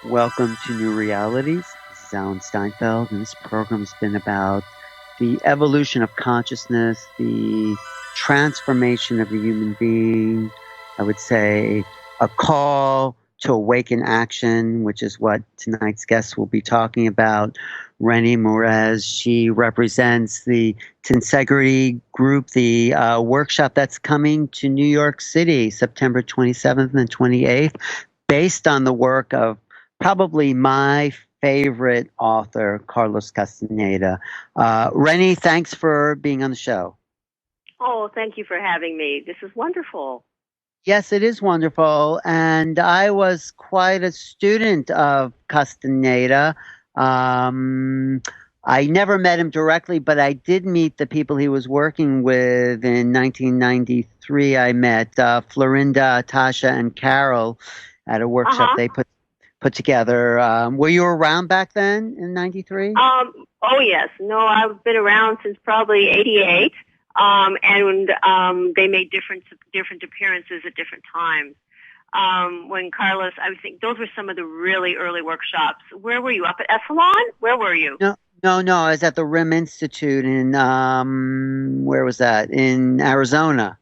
Welcome to New Realities. This is Alan Steinfeld, and this program's been about the evolution of consciousness, the transformation of the human being. I would say a call to awaken action, which is what tonight's guest will be talking about. Rennie Mورز. She represents the Tensegrity Group, the workshop that's coming to New York City, September 27th and 28th, based on the work of probably my favorite author, Carlos Castaneda. Rennie, thanks for being on the show. Oh, thank you for having me. This is wonderful. Yes, it is wonderful. And I was quite a student of Castaneda. I never met him directly, but I did meet the people he was working with in 1993. I met Florinda, Tasha, and Carol at a workshop they put together. Were you around back then in 93? Oh, yes. No, I've been around since probably 88. And they made different appearances at different times. When Carlos, I would think those were some of the really early workshops. Where were you? Up at Essalon? Where were you? No. I was at the RIM Institute in, where was that? In Arizona.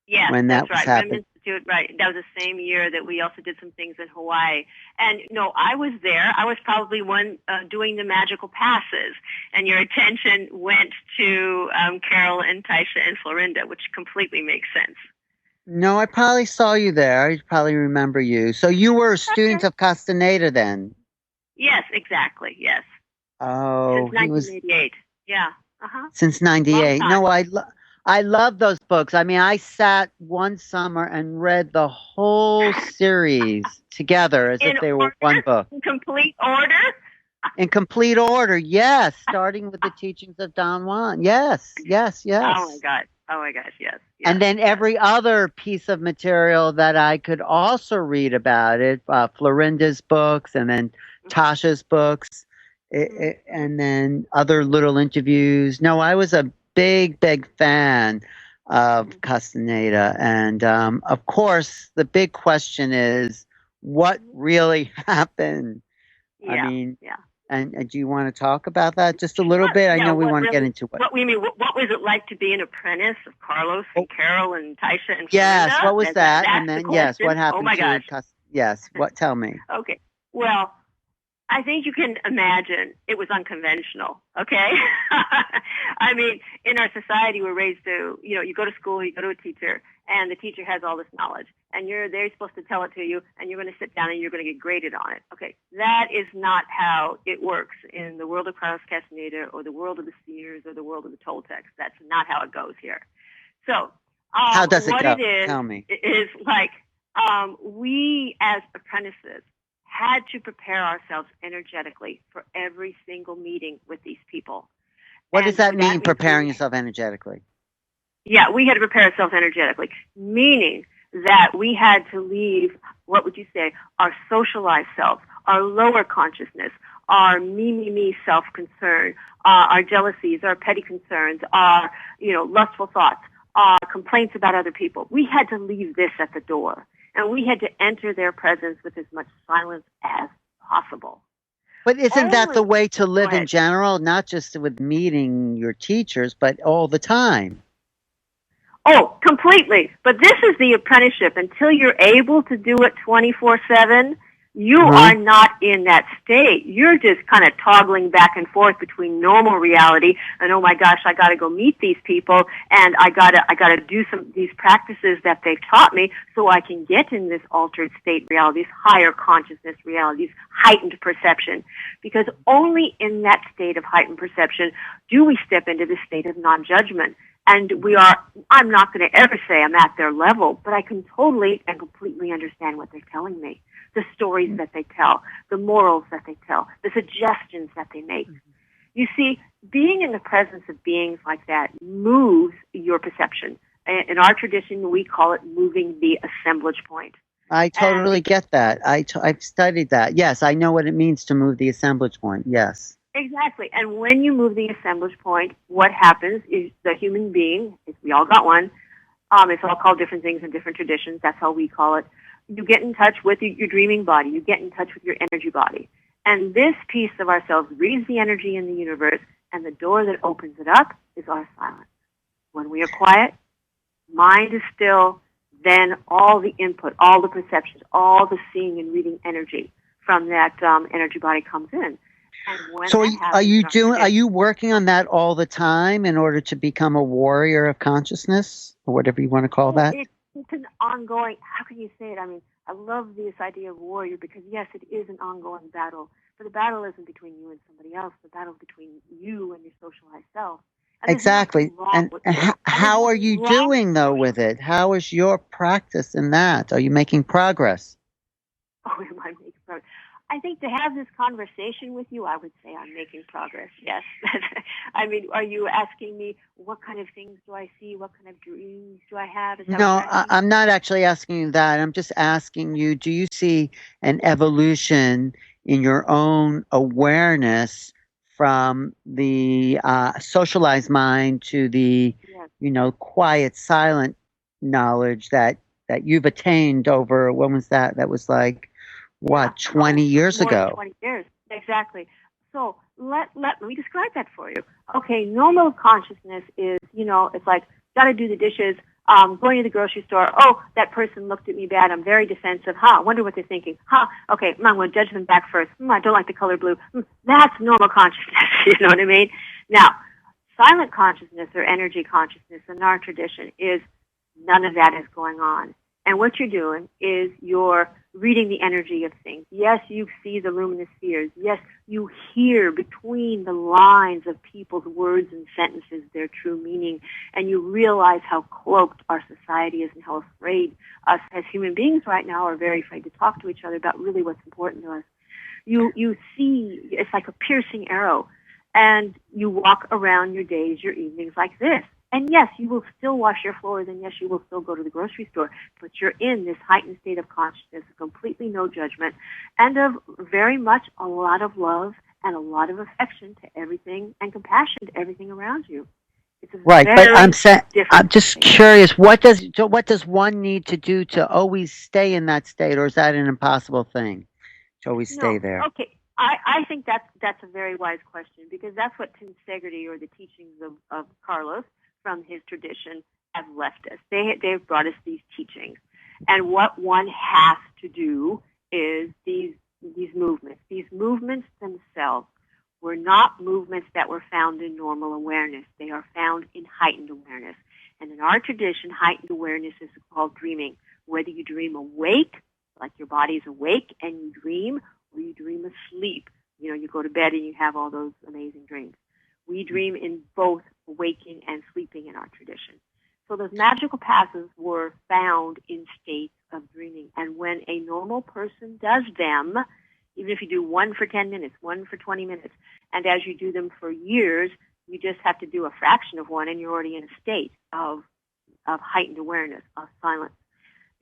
Yes, when that that's right. happened. Right. That was the same year that we also did some things in Hawaii. And no, I was there. I was probably one doing the magical passes. And your attention went to Carol and Taisha and Florinda, which completely makes sense. No, I probably saw you there. I probably remember you. So you were a student of Castaneda then? Yes, exactly. Yes. Oh, since 1988. Yeah. Since 98. No, I love those books. I mean, I sat one summer and read the whole series together as if they were one book. In complete order? In complete order, yes. Starting with the teachings of Don Juan. Yes. Oh my gosh, yes. And then every other piece of material that I could also read about it, Florinda's books and then Tasha's books, and then other little interviews. No, I was a big fan of Castaneda. And of course, the big question is, what really happened? Yeah, I mean, and do you want to talk about that just a little bit? I know we want to get into it. What was it like to be an apprentice of Carlos and Carol and Taisha and Florinda? Yes, what was that? And then, yes, what happened? Oh my gosh. Yes, tell me. Okay, well, I think you can imagine it was unconventional, okay? I mean, in our society, we're raised to, you go to school, you go to a teacher, and the teacher has all this knowledge, and they're supposed to tell it to you, and you're going to sit down and you're going to get graded on it. Okay, that is not how it works in the world of Carlos Castaneda or the world of the seers or the world of the Toltecs. That's not how it goes here. So, how does it go? What it is, tell me. Is like we as apprentices had to prepare ourselves energetically for every single meeting with these people. What does that mean, preparing yourself energetically? Yeah, we had to prepare ourselves energetically, meaning that we had to leave, what would you say, our socialized self, our lower consciousness, our me self-concern, our jealousies, our petty concerns, our, lustful thoughts, our complaints about other people. We had to leave this at the door. And we had to enter their presence with as much silence as possible. But isn't that the way to live in general, not just with meeting your teachers, but all the time? Oh, completely. But this is the apprenticeship. Until you're able to do it 24/7, you are not in that state. You're just kind of toggling back and forth between normal reality and, oh my gosh, I got to go meet these people and I got to do these practices that they've taught me so I can get in this altered state reality, this higher consciousness reality, this heightened perception. Because only in that state of heightened perception do we step into this state of non-judgment. And I'm not going to ever say I'm at their level, but I can totally and completely understand what they're telling me. The stories that they tell, the morals that they tell, the suggestions that they make. You see, being in the presence of beings like that moves your perception. In our tradition, we call it moving the assemblage point. I totally get that. I've studied that. Yes, I know what it means to move the assemblage point. Yes. Exactly. And when you move the assemblage point, what happens is the human being, we all got one, it's all called different things in different traditions, that's how we call it, you get in touch with your dreaming body. You get in touch with your energy body. And this piece of ourselves reads the energy in the universe, and the door that opens it up is our silence. When we are quiet, mind is still, then all the input, all the perceptions, all the seeing and reading energy from that energy body comes in. And when So that happens, are you working on that all the time in order to become a warrior of consciousness, or whatever you want to call that? It's an ongoing, how can you say it? I mean, I love this idea of warrior because, yes, it is an ongoing battle. But the battle isn't between you and somebody else. The battle is between you and your socialized self. And exactly. And how are you doing, though, with it? How is your practice in that? Are you making progress? Oh, am I making progress? I think to have this conversation with you, I would say I'm making progress, yes. I mean, are you asking me what kind of things do I see? What kind of dreams do I have? No, I'm not actually asking you that. I'm just asking you, do you see an evolution in your own awareness from the socialized mind to the, yes, quiet, silent knowledge that you've attained over, when was that? That was like, what, 20 years more ago? Than 20 years, exactly. So let me describe that for you. Okay, normal consciousness is, it's like, got to do the dishes, going to the grocery store, oh, that person looked at me bad, I'm very defensive, I wonder what they're thinking, okay, I'm going to judge them back first, I don't like the color blue, that's normal consciousness, you know what I mean? Now, silent consciousness or energy consciousness in our tradition is none of that is going on. And what you're doing is you're reading the energy of things. Yes, you see the luminous spheres. Yes, you hear between the lines of people's words and sentences their true meaning, and you realize how cloaked our society is and how afraid us as human beings right now are very afraid to talk to each other about really what's important to us. You see, it's like a piercing arrow, and you walk around your days, your evenings like this. And yes, you will still wash your floors, and yes, you will still go to the grocery store, but you're in this heightened state of consciousness, completely no judgment, and of very much a lot of love and a lot of affection to everything and compassion to everything around you. Right, but I'm just curious, what does one need to do to always stay in that state, or is that an impossible thing to always stay there? Okay. I think that's a very wise question, because that's what Tim Segretti, or the teachings of Carlos from his tradition, have left us. They've brought us these teachings. And what one has to do is these movements. These movements themselves were not movements that were found in normal awareness. They are found in heightened awareness. And in our tradition, heightened awareness is called dreaming. Whether you dream awake, like your body's awake and you dream, or you dream asleep. You go to bed and you have all those amazing dreams. We dream in both waking and sleeping in our tradition. So those magical passes were found in states of dreaming. And when a normal person does them, even if you do one for 10 minutes, one for 20 minutes, and as you do them for years, you just have to do a fraction of one and you're already in a state of heightened awareness, of silence.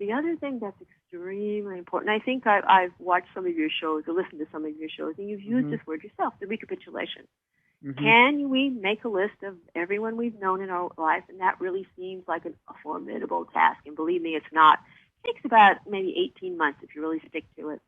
The other thing that's extremely important, I think I've watched some of your shows or listened to some of your shows, and you've used this word yourself, the recapitulation. Mm-hmm. Can we make a list of everyone we've known in our life? And that really seems like a formidable task. And believe me, it's not. It takes about maybe 18 months if you really stick to it.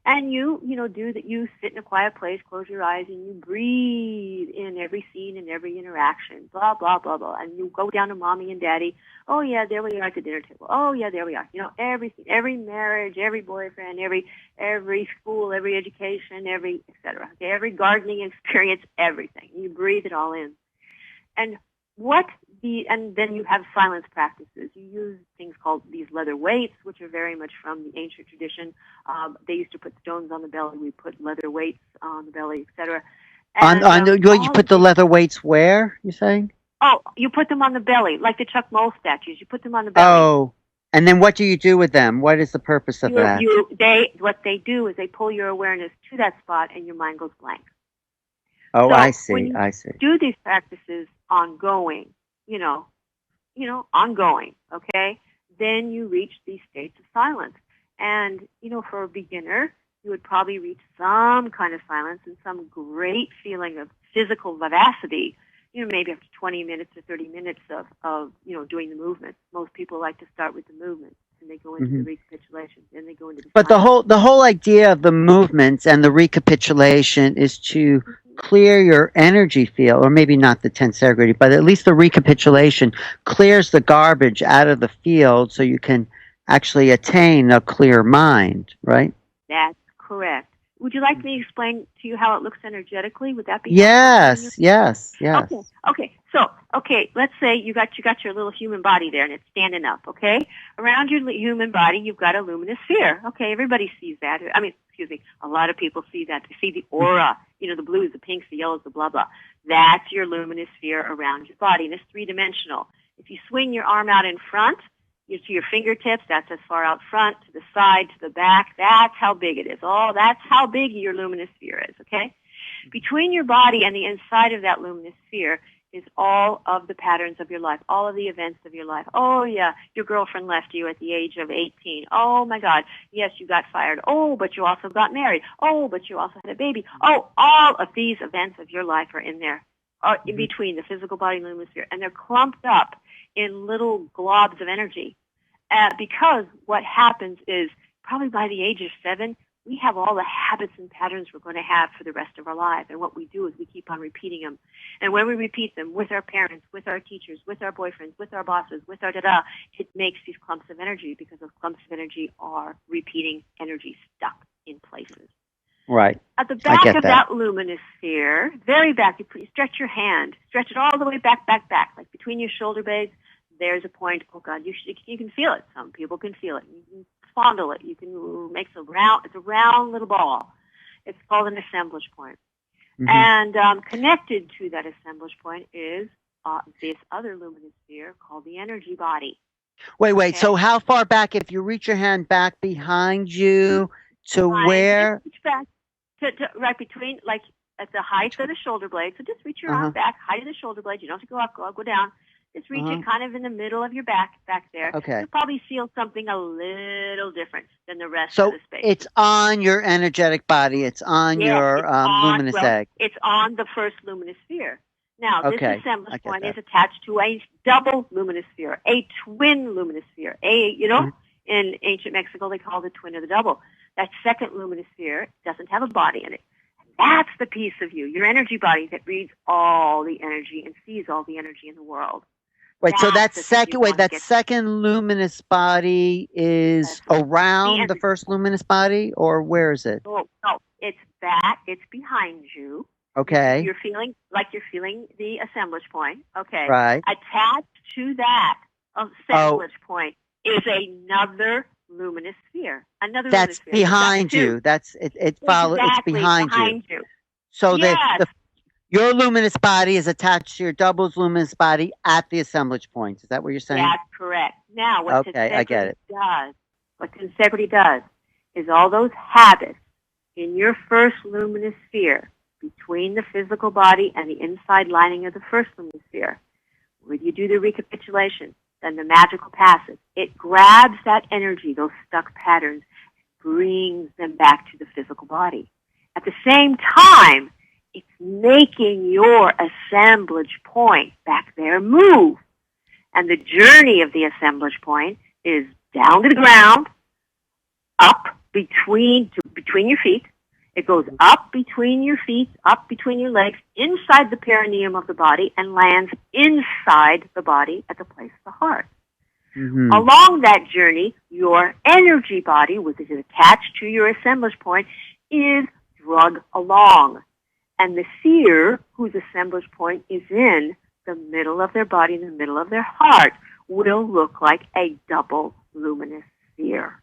And you do that. You sit in a quiet place, close your eyes, and you breathe in every scene and every interaction, blah, blah, blah, blah. And you go down to mommy and daddy. Oh, yeah, there we are at the dinner table. Oh, yeah, there we are. Everything, every marriage, every boyfriend, every school, every education, every et cetera. Okay, every gardening experience, everything. You breathe it all in. And and then you have silence practices. You use things called these leather weights, which are very much from the ancient tradition. They used to put stones on the belly. We put leather weights on the belly, etc. You put the leather weights where, you're saying? Oh, you put them on the belly, like the Chuck Moll statues. You put them on the belly. Oh, and then what do you do with them? What is the purpose of that? What they do is they pull your awareness to that spot, and your mind goes blank. Oh, so I see. When you do these practices ongoing, ongoing, okay, then you reach these states of silence. And, for a beginner, you would probably reach some kind of silence and some great feeling of physical vivacity, maybe after 20 minutes or 30 minutes of doing the movements. Most people like to start with the movements. and they go into the recapitulation, then they go into the But the whole idea of the movements and the recapitulation is to clear your energy field, or maybe not the tensegrity, but at least the recapitulation clears the garbage out of the field so you can actually attain a clear mind, right? That's correct. Would you like me to explain to you how it looks energetically? Would that be yes? Okay. So, let's say you got your little human body there, and it's standing up. Okay, around your human body, you've got a luminous sphere. Okay, everybody sees that. I mean, excuse me, a lot of people see that. They see the aura. You know, the blues, the pinks, the yellows, the blah blah. That's your luminous sphere around your body, and it's three-dimensional. If you swing your arm out in front, to your fingertips, that's as far out front, to the side, to the back. That's how big it is. Oh, that's how big your luminous sphere is, okay? Between your body and the inside of that luminous sphere is all of the patterns of your life, all of the events of your life. Oh, yeah, your girlfriend left you at the age of 18. Oh, my God, yes, you got fired. Oh, but you also got married. Oh, but you also had a baby. Oh, all of these events of your life are in there, in between the physical body and luminous sphere, and they're clumped up in little globs of energy. Because what happens is probably by the age of 7, we have all the habits and patterns we're going to have for the rest of our life. And what we do is we keep on repeating them. And when we repeat them with our parents, with our teachers, with our boyfriends, with our bosses, with our da-da, it makes these clumps of energy, because those clumps of energy are repeating energy stuck in places. Right. At the back of that luminous sphere, very back, you stretch your hand, stretch it all the way back, like between your shoulder blades. There's a point. Oh God, you can feel it. Some people can feel it. You can fondle it. You can make it's a round little ball. It's called an assemblage point. And connected to that assemblage point is this other luminous sphere called the energy body. Wait. Okay? So how far back? If you reach your hand back behind you to where? Reach back to right between, like at the height of the shoulder blade. So just reach your arm back, height of the shoulder blade. You don't have to go up, go down. Just reach it kind of in the middle of your back there. Okay. You'll probably feel something a little different than the rest of the space. So it's on your energetic body. It's on your luminous egg. It's on the first luminous sphere. Now, this assemblage point is attached to a double luminous sphere, a twin luminous sphere. In ancient Mexico, they called it twin of the double. That second luminous sphere doesn't have a body in it. That's the piece of you, your energy body, that reads all the energy and sees all the energy in the world. Wait, so that second luminous body is around the first luminous body, or where is it? No, it's back. It's behind you. Okay. You're feeling the assemblage point. Okay. Right. Attached to that assemblage point is another luminous sphere. That's behind you. It follows. It's behind you. So your luminous body is attached to your double's luminous body at the assemblage point. Is that what you're saying? That's correct. Now, what I get it. What tensegrity does is all those habits in your first luminous sphere between the physical body and the inside lining of the first luminous sphere, when you do the recapitulation, then the magical passage, it grabs that energy, those stuck patterns, brings them back to the physical body. At the same time, it's making your assemblage point back there move. And the journey of the assemblage point is down to the ground, up between your feet. It goes up between your feet, up between your legs, inside the perineum of the body, and lands inside the body at the place of the heart. Mm-hmm. Along that journey, your energy body, which is attached to your assemblage point, is drug along. And the seer, whose assemblage point is in the middle of their body, in the middle of their heart, will look like a double luminous sphere.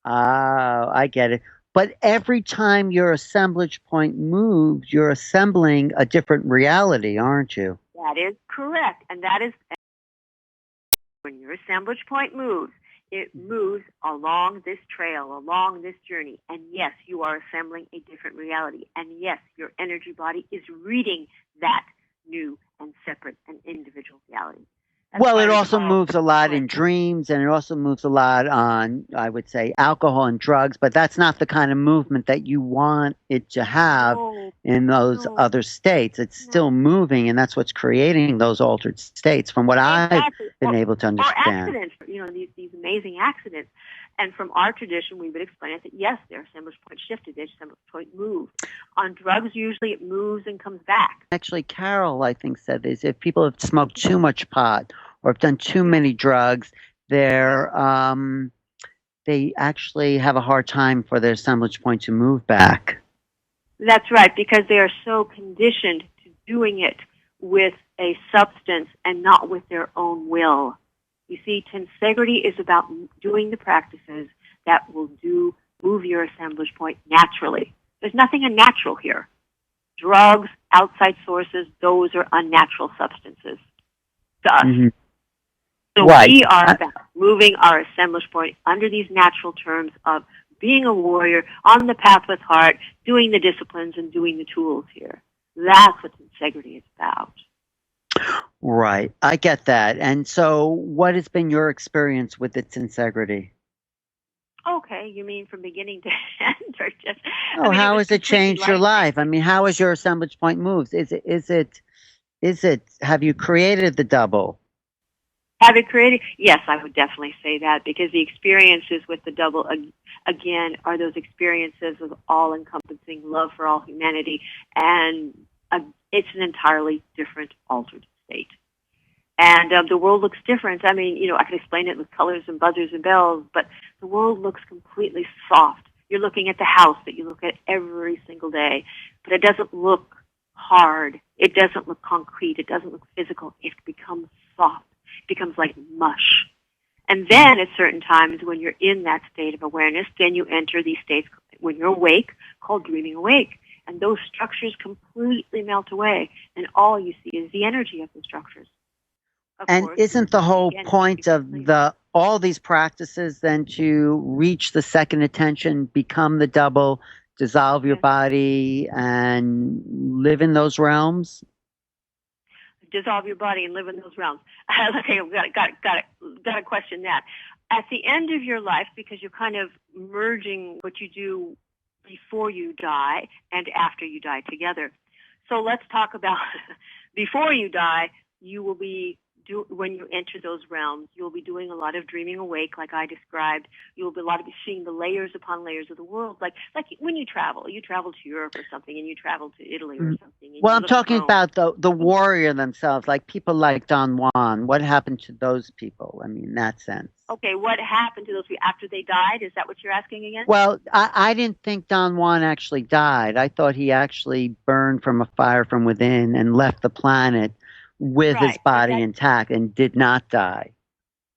Oh, I get it. But every time your assemblage point moves, you're assembling a different reality, aren't you? That is correct. And that is when your assemblage point moves, it moves along this trail, along this journey. And yes, you are assembling a different reality. And yes, your energy body is reading that new and separate and individual reality. Well, it also moves a lot in dreams, and it also moves a lot on, I would say, alcohol and drugs, but that's not the kind of movement that you want it to have in those other states. It's still moving, and that's what's creating those altered states, from what I've been able to understand. Or accidents, these amazing accidents. And from our tradition, we would explain it that, yes, their assemblage point shifted, their assemblage point moved. On drugs, usually it moves and comes back. Actually, Carol, I think, said this. If people have smoked too much pot or have done too many drugs, they actually have a hard time for their assemblage point to move back. That's right, because they are so conditioned to doing it with a substance and not with their own will. You see, tensegrity is about doing the practices that will move your assemblage point naturally. There's nothing unnatural here. Drugs, outside sources, those are unnatural substances to us. Mm-hmm. So we are about moving our assemblage point under these natural terms of being a warrior, on the path with heart, doing the disciplines and doing the tools here. That's what tensegrity is about. Right. I get that. And so what has been your experience with its tensegrity? Okay. You mean from beginning to end, or just... how has it changed your life? I mean, how has your assemblage point moved? Have you created the double? Have it created? Yes, I would definitely say that, because the experiences with the double, again, are those experiences of all-encompassing love for all humanity, and it's an entirely different, altered state. And the world looks different. I mean, I can explain it with colors and buzzers and bells, but the world looks completely soft. You're looking at the house that you look at every single day, but it doesn't look hard. It doesn't look concrete. It doesn't look physical. It becomes soft. It becomes like mush. And then at certain times when you're in that state of awareness, then you enter these states when you're awake, called dreaming awake. And those structures completely melt away, and all you see is the energy of the structures. And isn't the whole point of all these practices then to reach the second attention, become the double, dissolve your body, and live in those realms? Dissolve your body and live in those realms. Okay, got to question that. At the end of your life, because you're kind of merging what you do before you die and after you die together. So let's talk about before you die. You will be when you enter those realms, you'll be doing a lot of dreaming awake, like I described. You'll be seeing the layers upon layers of the world, like when you travel to Europe or something, and you travel to Italy or something. Well, I'm talking about the warrior themselves, like people like Don Juan. What happened to those people? I mean, in that sense. Okay, what happened to those people after they died? Is that what you're asking again? Well, I didn't think Don Juan actually died. I thought he actually burned from a fire from within and left the planet with his body intact and did not die.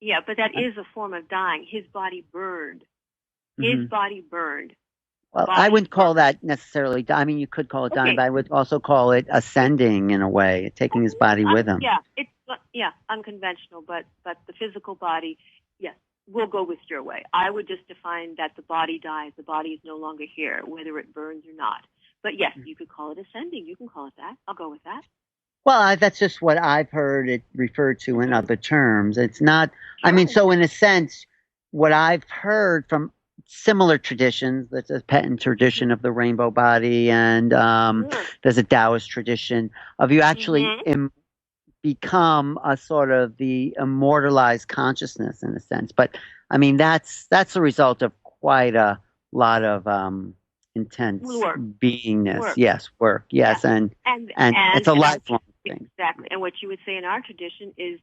Yeah, but that is a form of dying. His body burned. His body burned. Well, I wouldn't call that necessarily dying. I mean, you could call it dying, but I would also call it ascending in a way, taking his body with him. Yeah, it's unconventional, but the physical body, yes, we'll go with your way. I would just define that the body dies. The body is no longer here, whether it burns or not. But yes, you could call it ascending. You can call it that. I'll go with that. Well, that's just what I've heard it referred to in other terms. It's not, I mean, so in a sense, what I've heard from similar traditions, there's a Tibetan tradition of the rainbow body, and there's a Taoist tradition of you actually become a sort of the immortalized consciousness in a sense. But, I mean, that's the result of quite a lot of intense beingness. Work. Yes, work. Yes, and it's a lifelong thing. Exactly. And what you would say in our tradition is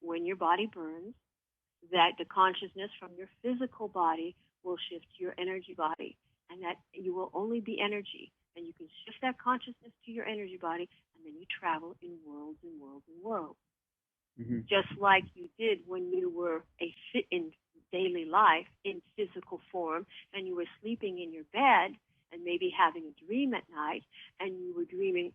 when your body burns, that the consciousness from your physical body will shift to your energy body, and that you will only be energy. And you can shift that consciousness to your energy body, and then you travel in worlds and worlds and worlds. Just like you did when you were in daily life in physical form, and you were sleeping in your bed and maybe having a dream at night, and you were dreaming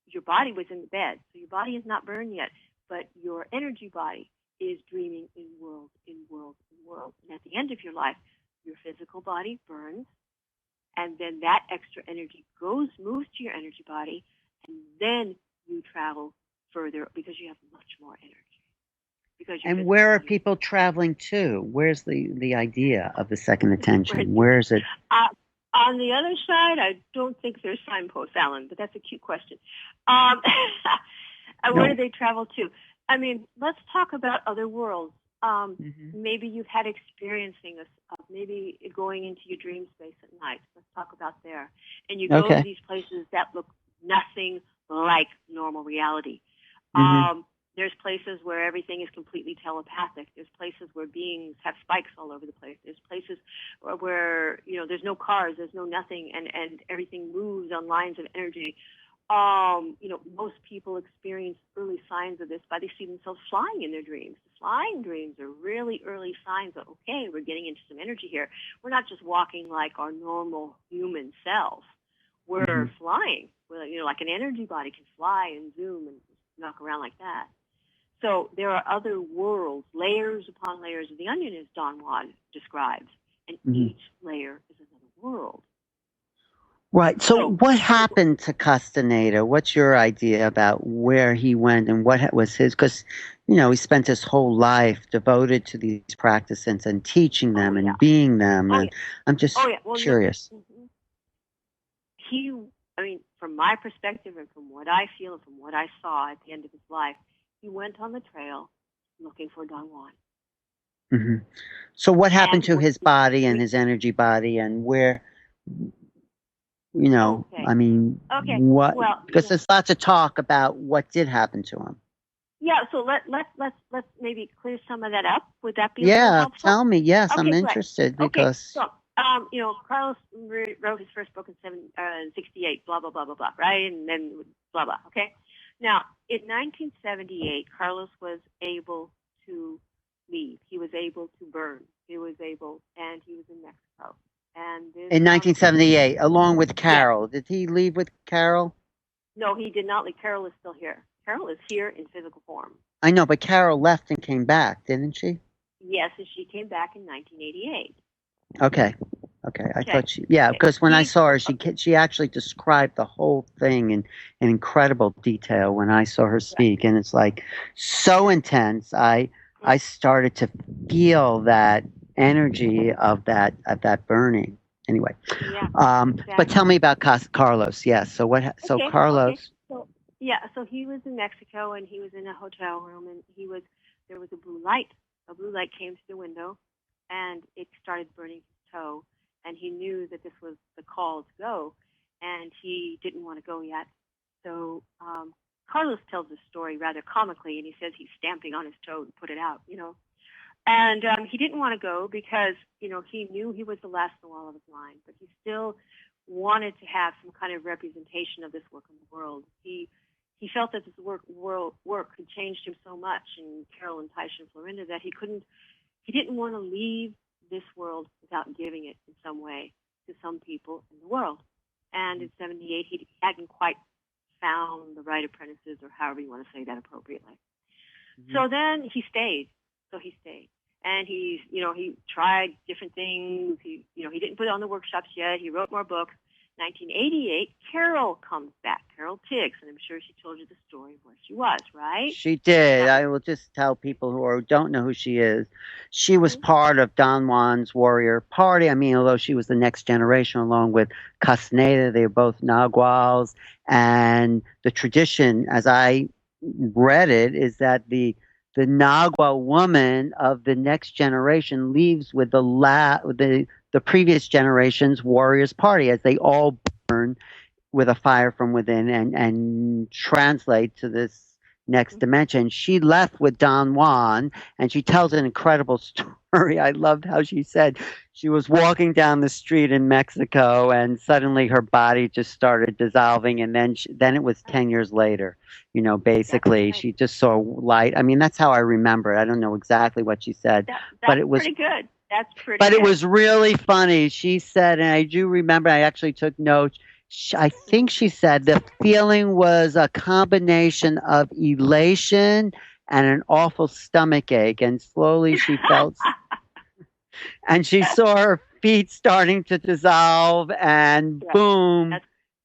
your body was in the bed. So your body is not burned yet, but your energy body is dreaming in worlds, in worlds, in worlds. And at the end of your life, your physical body burns, and then that extra energy moves to your energy body, and then you travel further because you have much more energy. because you're And where are people traveling to? Where's the idea of the second attention? Where is it? On the other side, I don't think there's signposts, Alan, but that's a cute question. Where do they travel to? I mean, let's talk about other worlds. Maybe you've had experiencing maybe going into your dream space at night. Let's talk about there. And you go to these places that look nothing like normal reality. There's places where everything is completely telepathic. There's places where beings have spikes all over the place. There's places where there's no cars, there's no nothing, and everything moves on lines of energy. Most people experience early signs of this by they see themselves flying in their dreams. Flying dreams are really early signs of, okay, we're getting into some energy here. We're not just walking like our normal human self. We're flying. We're, like an energy body can fly and zoom and knock around like that. So there are other worlds, layers upon layers of the onion, as Don Juan describes, and each layer is another world. Right. So what happened to Castaneda? What's your idea about where he went and what was his? Because, he spent his whole life devoted to these practices and teaching them and being them. And I'm just curious. From my perspective and from what I feel and from what I saw at the end of his life, he went on the trail looking for Don Juan. So what happened to his body and his energy body and where... what? Because there's lots of talk about what did happen to him. Yeah, so let's maybe clear some of that up. Would that be helpful? Tell me. Yes, I'm interested because. Carlos wrote his first book in 1968. Blah blah blah blah blah. Right, and then blah blah. Okay. Now, in 1978, Carlos was able to leave. He was able to burn. He was in Mexico. In 1978, along with Carol. Yes. Did he leave with Carol? No, he did not leave. Carol is still here. Carol is here in physical form. I know, but Carol left and came back, didn't she? Yes, and she came back in 1988. Okay. I thought because when I saw her, she actually described the whole thing in incredible detail when I saw her speak, and it's like so intense. I started to feel that energy of that burning. Anyway, but tell me about Carlos. Yes. So what? So Carlos. So he was in Mexico and he was in a hotel room and there was a blue light. A blue light came to the window, and it started burning his toe. And he knew that this was the call to go, and he didn't want to go yet. So Carlos tells the story rather comically, and he says he's stamping on his toe to put it out, And he didn't want to go because, he knew he was the last in the wall of his line, but he still wanted to have some kind of representation of this work in the world. He felt that this work had changed him so much, and Carol and Taisha and Florinda, that he didn't want to leave this world without giving it in some way to some people in the world. And in 1978, he hadn't quite found the right apprentices, or however you want to say that appropriately. So then he stayed. And he tried different things. He didn't put on the workshops yet. He wrote more books. 1988, Carol comes back, Carol Tiggs, and I'm sure she told you the story of where she was, right? She did. I will just tell people who don't know who she is. She was part of Don Juan's warrior party. Although she was the next generation along with Castaneda, they were both Naguals. And the tradition, as I read it, is that the Nagual woman of the next generation leaves with the previous generation's warriors party, as they all burn with a fire from within and translate to this next dimension. She left with Don Juan, and she tells an incredible story. I loved how she said she was walking down the street in Mexico, and suddenly her body just started dissolving, and then it was 10 years later. Basically, she just saw light. That's how I remember it. I don't know exactly what she said, but it was pretty good. That's pretty But good. It was really funny. She said, and I do remember, I actually took notes. I think she said the feeling was a combination of elation and an awful stomach ache. And slowly she felt, and she saw her feet starting to dissolve, and boom,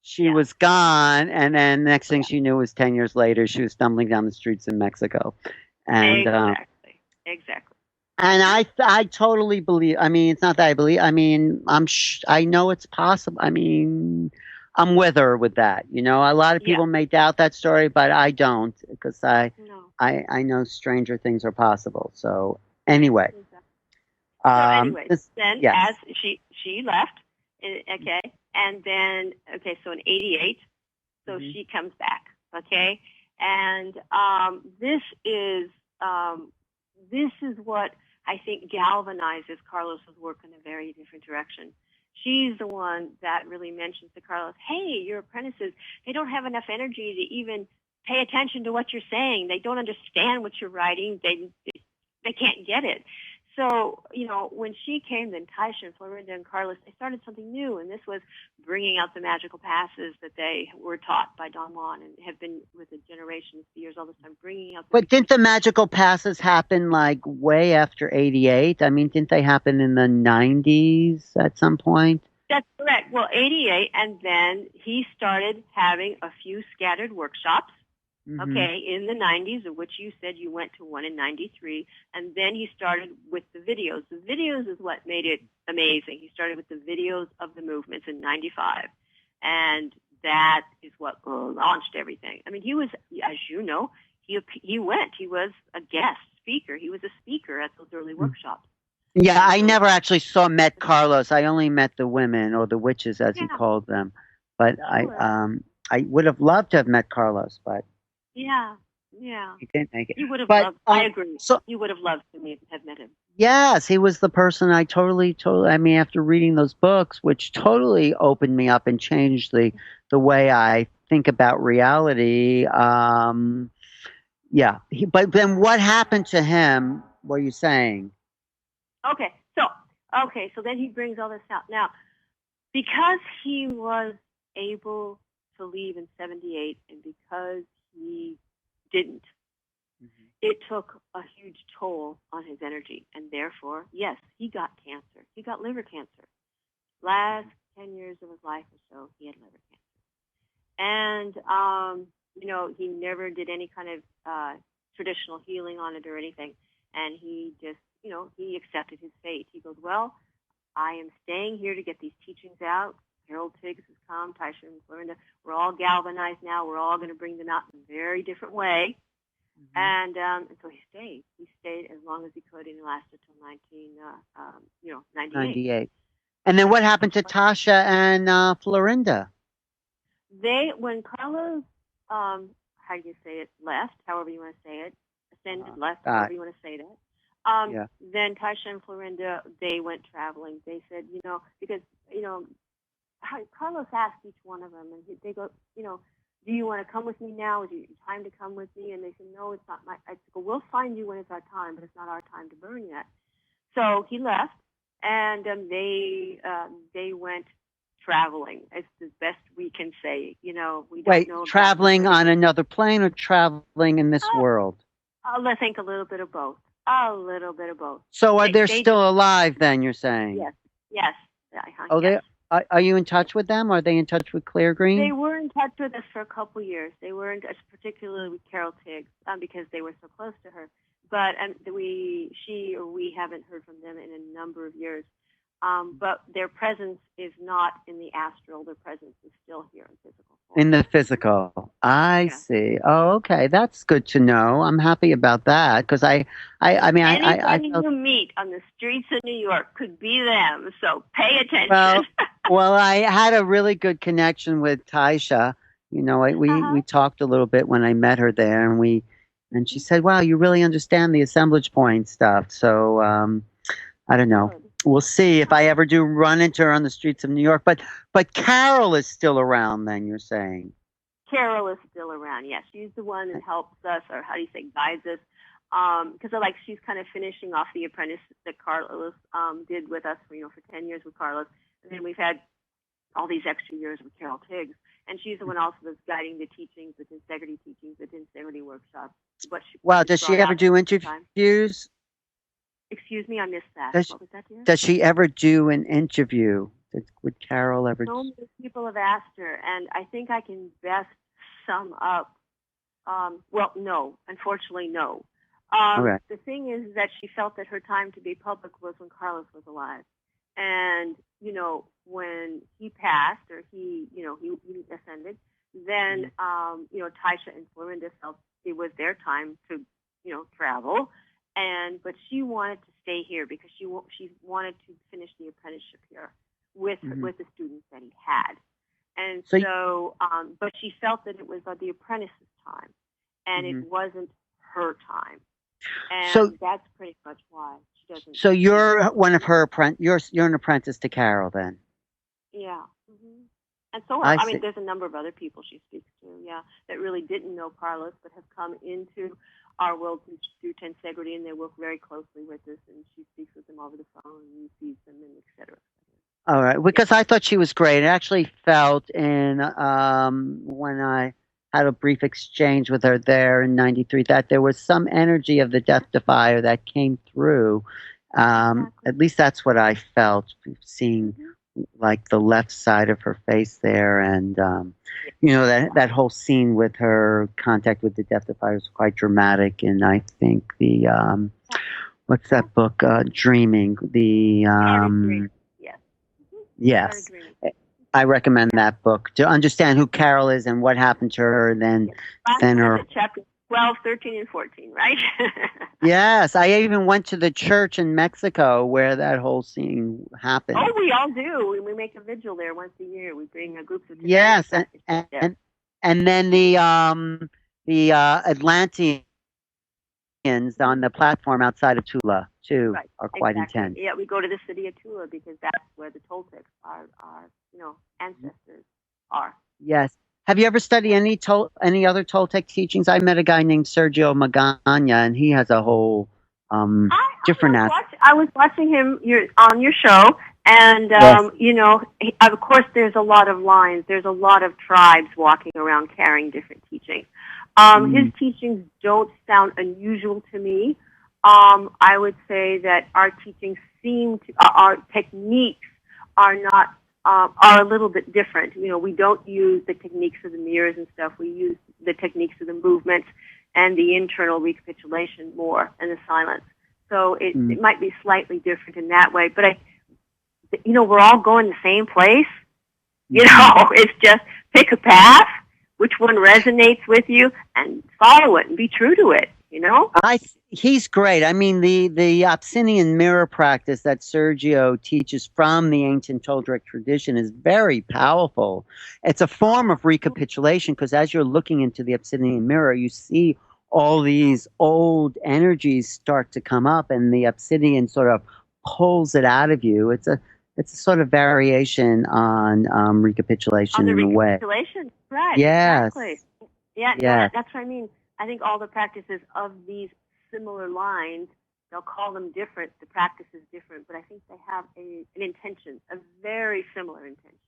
she was gone. And then next thing she knew was 10 years later, she was stumbling down the streets in Mexico. And exactly. Exactly. And I totally believe. I mean, it's not that I believe. I mean, I know it's possible. I mean, I'm with her with that. You know, a lot of Yeah. people may doubt that story, but I don't because No. I know stranger things are possible. So anyway, Exactly. So anyways, then yes. as she left, okay, and then okay, so in '88, so she comes back, okay, and this is what I think galvanizes Carlos's work in a very different direction. She's the one that really mentions to Carlos, hey, your apprentices, they don't have enough energy to even pay attention to what you're saying. They don't understand what you're writing. They can't get it. So, you know, when she came, then Taisha and Florinda and Carlos, they started something new, and this was bringing out the magical passes that they were taught by Don Juan and have been with the generations for years all this time, bringing out. But didn't the magical passes happen like way after '88? I mean, didn't they happen in the '90s at some point? That's correct. Well, '88, and then he started having a few scattered workshops. Okay, in the '90s, of which you said you went to one in '93, and then he started with the videos. The videos is what made it amazing. He started with the videos of the movements in '95, and that is what launched everything. I mean, he was, as you know, he went. He was a guest speaker. He was a speaker at those early workshops. Yeah, I never actually met Carlos. I only met the women or the witches, as he called them. But I would have loved to have met Carlos, but. Yeah. He didn't make it. You would have loved. I agree. So you would have loved to have met him. Yes, he was the person I totally. I mean, after reading those books, which totally opened me up and changed the way I think about reality. Yeah. But then what happened to him? What are you saying? Okay. So then he brings all this out now, because he was able to leave in '78, and because he didn't. It took a huge toll on his energy, and therefore, yes, he got cancer. He got liver cancer. Last 10 years of his life or so, he had liver cancer. And, you know, he never did any kind of traditional healing on it or anything. And he just, you know, he accepted his fate. He goes, well, I am staying here to get these teachings out. Harold Tiggs has come, Taisha and Florinda. We're all galvanized now. We're all going to bring them out in a very different way. And so he stayed. He stayed as long as he could, and he lasted till 98. And then what happened to Tasha and Florinda? When Carlos, how do you say it, left, however you want to say it, ascended, left, however you want to say that. Then Tasha and Florinda, they went traveling. They said, you know, because, you know, Carlos asked each one of them, and they go, you know, do you want to come with me now? Is it your time to come with me? And they said, no, it's not my. I go, we'll find you when it's our time, but it's not our time to burn yet. So he left, and they went traveling. It's the best we can say. You know, we don't know. Traveling on another plane or traveling in this world? I think a little bit of both. A little bit of both. So are they still alive then, you're saying? Yes. Yes. Are you in touch with them? Are they in touch with Claire Green? They were in touch with us for a couple years. They were in touch, particularly with Carol Tiggs, because they were so close to her. But we haven't heard from them in a number of years. But their presence is not in the astral. Their presence is still here in physical form. In the physical. I see. Oh, okay. That's good to know. I'm happy about that because anybody you meet on the streets of New York could be them. So pay attention. Well, I had a really good connection with Taisha. You know, we talked a little bit when I met her there, and she said, "Wow, you really understand the assemblage point stuff." So I don't know. We'll see if I ever do run into her on the streets of New York. But Carol is still around. Then you're saying Carol is still around. Yes, she's the one that helps us, or how do you say, guides us. Because she's kind of finishing off the apprentice that Carlos did with us for 10 years with Carlos, and then we've had all these extra years with Carol Tiggs, and she's the one also that's guiding the teachings, the integrity teachings, the integrity workshops. Does she ever do interviews? Excuse me, I missed that. What was that, dear? Does she ever do an interview? Would Carol ever? So many people have asked her, and I think I can best sum up. Well, no, unfortunately, no. The thing is that she felt that her time to be public was when Carlos was alive. And, you know, when he passed or he ascended, then, you know, Taisha and Florinda felt it was their time to, you know, travel. But she wanted to stay here because she wanted to finish the apprenticeship here with the students that he had. And so but she felt that it was the apprentice's time, and it wasn't her time. And that's pretty much why she doesn't. So you're one of her you're an apprentice to Carol then? Yeah. And so I mean, there's a number of other people she speaks to, that really didn't know Carlos but have come into our world through Tensegrity, and they work very closely with us, and she speaks with them over the phone and sees them, and et cetera. All right, because I thought she was great. I actually felt when I had a brief exchange with her there in '93 that there was some energy of the Death Defier that came through. At least that's what I felt, seeing like the left side of her face there, and you know, that whole scene with her contact with the Death Defier was quite dramatic. And I think the what's that book? Dreaming. Yes. I recommend that book to understand who Carol is and what happened to her. Then her chapter 12, 13, and 14, right? Yes, I even went to the church in Mexico where that whole scene happened. Oh, we all do. We make a vigil there once a year. We bring a group of and then the Atlanteans on the platform outside of Tula too are quite intense. Yeah, we go to the city of Tula because that's where the Toltecs, our ancestors are. Yes. Have you ever studied any other Toltec teachings? I met a guy named Sergio Magana, and he has a whole different aspect. I was watching him on your show, and you know, of course, there's a lot of lines. There's a lot of tribes walking around carrying different teachings. His teachings don't sound unusual to me. I would say that our teachings our techniques are not. Are a little bit different. You know, we don't use the techniques of the mirrors and stuff. We use the techniques of the movements and the internal recapitulation more, and the silence. So it might be slightly different in that way. But you know, we're all going the same place. You know, it's just pick a path, which one resonates with you, and follow it and be true to it. You know, he's great. I mean, the Obsidian mirror practice that Sergio teaches from the ancient Toltec tradition is very powerful. It's a form of recapitulation because as you're looking into the Obsidian mirror, you see all these old energies start to come up, and the Obsidian sort of pulls it out of you. It's a sort of variation on recapitulation in a way. Recapitulation, right? Yes. Exactly. Yeah, that's what I mean. I think all the practices of these similar lines, they'll call them different. The practice is different, but I think they have an intention, a very similar intention.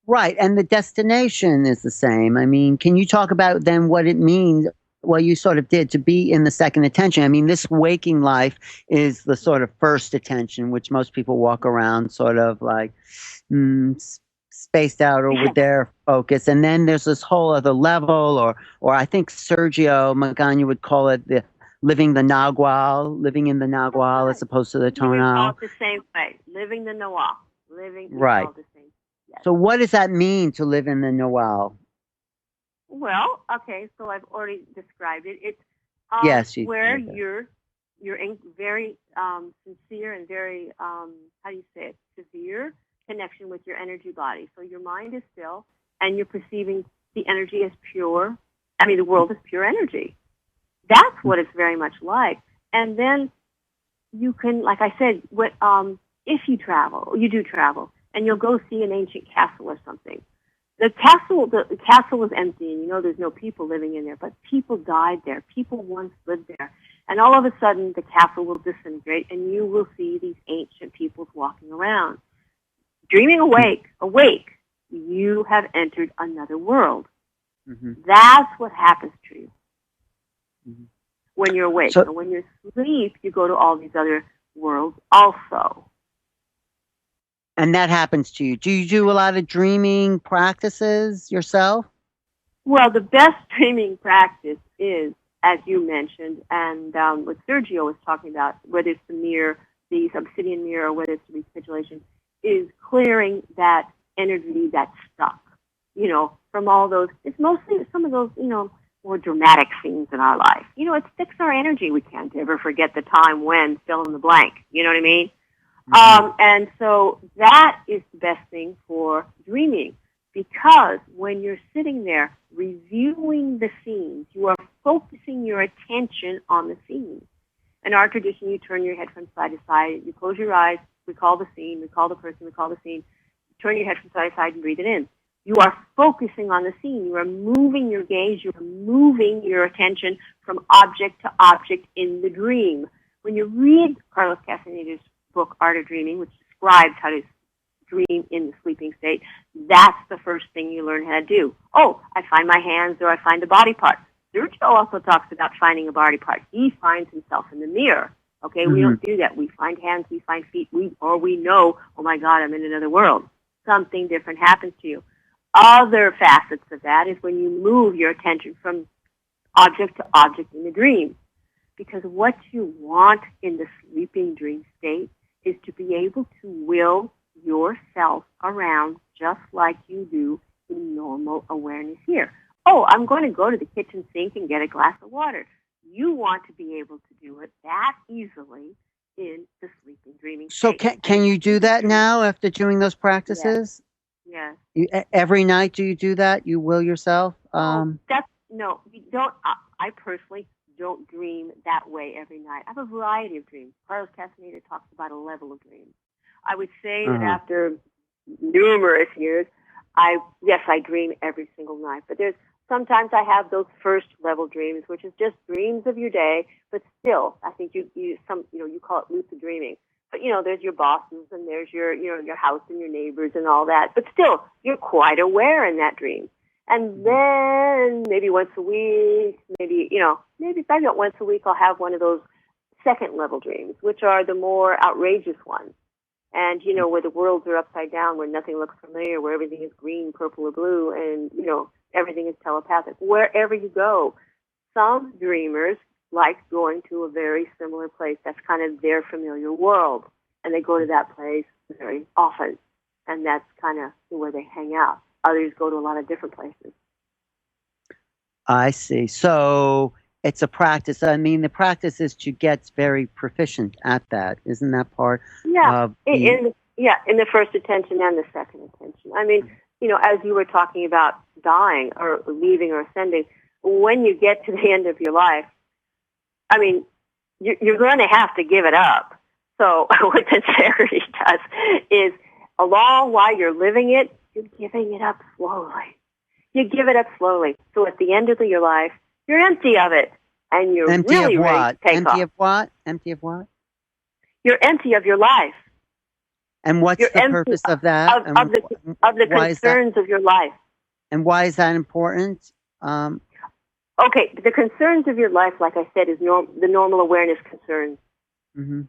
Right, and the destination is the same. I mean, can you talk about then what it means, what you sort of did to be in the second attention? I mean, this waking life is the sort of first attention, which most people walk around sort of like spaced out or with their focus, and then there's this whole other level, or I think Sergio Magana would call it the living in the Nagual as opposed to the tonal. It's the same way, living the Nawal, right. The same. Yes. So what does that mean to live in the Nawal? Well, okay, so I've already described it. It's where you're in very sincere and very severe connection with your energy body. So your mind is still, and you're perceiving the energy as pure. I mean, the world is pure energy. That's what it's very much like. And then you can, like I said, if you do travel, and you'll go see an ancient castle or something. The castle is empty, and you know there's no people living in there, but people died there. People once lived there. And all of a sudden, the castle will disintegrate, and you will see these ancient peoples walking around. Dreaming awake, you have entered another world. That's what happens to you when you're awake. So when you're asleep, you go to all these other worlds also. And that happens to you. Do you do a lot of dreaming practices yourself? Well, the best dreaming practice is as you mentioned, and what Sergio was talking about, whether it's the mirror, the obsidian mirror, or whether it's the recapitulation, is clearing that energy that's stuck, from all those. It's mostly some of those, more dramatic scenes in our life. It sticks our energy. We can't ever forget the time when, fill in the blank. You know what I mean? Mm-hmm. And so that is the best thing for dreaming, because when you're sitting there reviewing the scenes, you are focusing your attention on the scene. In our tradition, you turn your head from side to side, you close your eyes, recall the scene, recall the person, recall the scene, turn your head from side to side and breathe it in. You are focusing on the scene. You are moving your gaze. You are moving your attention from object to object in the dream. When you read Carlos Castaneda's book, Art of Dreaming, which describes how to dream in the sleeping state, that's the first thing you learn how to do. Oh, I find my hands or I find a body part. Sergio also talks about finding a body part. He finds himself in the mirror. Okay, mm-hmm. We don't do that. We find hands, we find feet, we know, oh my God, I'm in another world. Something different happens to you. Other facets of that is when you move your attention from object to object in the dream. Because what you want in the sleeping dream state is to be able to will yourself around just like you do in normal awareness here. Oh, I'm going to go to the kitchen sink and get a glass of water. You want to be able to do it that easily in the sleeping dreaming state. So can you do that now after doing those practices? Yes. Every night do you do that? You will yourself? No, you don't. I personally don't dream that way every night. I have a variety of dreams. Carlos Castaneda talks about a level of dreams. I would say that after numerous years, I dream every single night. But sometimes I have those first level dreams, which is just dreams of your day, but still, I think you call it lucid dreaming. But, there's your bosses and there's your house and your neighbors and all that. But still, you're quite aware in that dream. And then maybe once a week, maybe if I got once a week, I'll have one of those second level dreams, which are the more outrageous ones. And, where the worlds are upside down, where nothing looks familiar, where everything is green, purple, or blue, and, everything is telepathic. Wherever you go, some dreamers like going to a very similar place. That's kind of their familiar world. And they go to that place very often. And that's kind of where they hang out. Others go to a lot of different places. I see. So it's a practice. I mean, the practice is to get very proficient at that. Isn't that part? Yeah. In the first attention and the second attention. I mean, as you were talking about dying or leaving or ascending, when you get to the end of your life, I mean, you're going to have to give it up. So what sincerity does is, along while you're living it, you're giving it up slowly. You give it up slowly. So at the end of your life, you're empty of it. And you're really ready to take off. Empty of what? Empty of what? You're empty of your life. And what's the purpose of that? Of the concerns of your life. And why is that important? Okay, the concerns of your life, like I said, is the normal awareness concerns. Mm-hmm.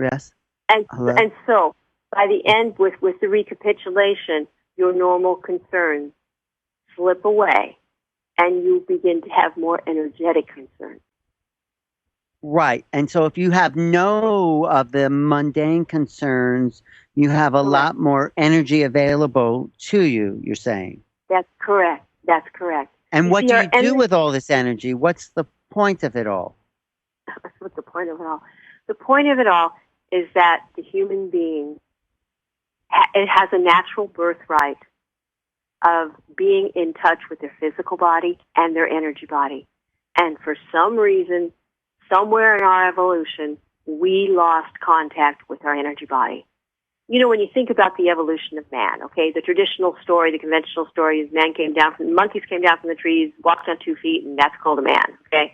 Yes. And so, by the end, with the recapitulation, your normal concerns slip away, and you begin to have more energetic concerns. Right. And so if you have no of the mundane concerns, you have a lot more energy available to you, you're saying. That's correct. That's correct. And what do you do with all this energy? What's the point of it all? What's the point of it all? The point of it all is that the human being, it has a natural birthright of being in touch with their physical body and their energy body. And for some reason, somewhere in our evolution, we lost contact with our energy body. When you think about the evolution of man, okay, the traditional story, the conventional story is monkeys came down from the trees, walked on 2 feet, and that's called a man, okay?